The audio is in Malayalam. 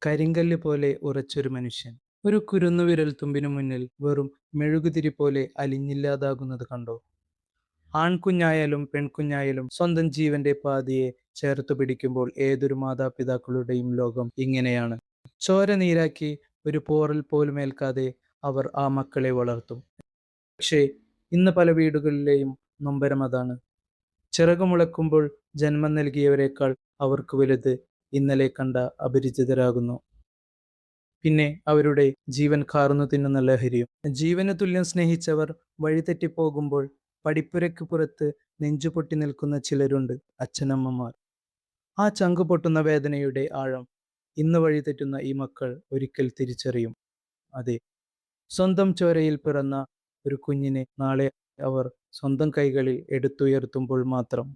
കരിങ്കല്ല് പോലെ ഉറച്ചൊരു മനുഷ്യൻ ഒരു കുരുന്നുവിരൽ തുമ്പിനു മുന്നിൽ വെറും മെഴുകുതിരി പോലെ അലിഞ്ഞില്ലാതാകുന്നത് കണ്ടോ? ആൺകുഞ്ഞായാലും പെൺകുഞ്ഞായാലും സ്വന്തം ജീവന്റെ പാതിയെ ചേർത്തു പിടിക്കുമ്പോൾ ഏതൊരു മാതാപിതാക്കളുടെയും ലോകം ഇങ്ങനെയാണ്. ചോര നീരാക്കി ഒരു പോറൽ പോലും ഏൽക്കാതെ അവർ ആ മക്കളെ വളർത്തും. പക്ഷേ ഇന്ന് പല വീടുകളിലെയും നൊമ്പരം അതാണ്. ചിറകുമുളയ്ക്കുമ്പോൾ ജന്മം നൽകിയവരെക്കാൾ അവർക്ക് വലുത് ഇന്നലെ കണ്ട അപരിചിതരാകുന്നു. പിന്നെ അവരുടെ ജീവൻ കാർന്നു തിന്നുന്ന ലഹരിയും. ജീവന് തുല്യം സ്നേഹിച്ചവർ വഴിതെറ്റിപ്പോകുമ്പോൾ പടിപ്പുരയ്ക്ക് പുറത്ത് നെഞ്ചുപൊട്ടി നിൽക്കുന്ന ചിലരുണ്ട്, അച്ഛനമ്മമാർ. ആ ചങ്കു പൊട്ടുന്ന വേദനയുടെ ആഴം ഇന്ന് വഴിതെറ്റുന്ന ഈ മക്കൾ ഒരിക്കൽ തിരിച്ചറിയും. അതെ, സ്വന്തം ചോരയിൽ പിറന്ന ഒരു കുഞ്ഞിനെ നാളെ അവർ സ്വന്തം കൈകളിൽ എടുത്തുയർത്തുമ്പോൾ മാത്രം.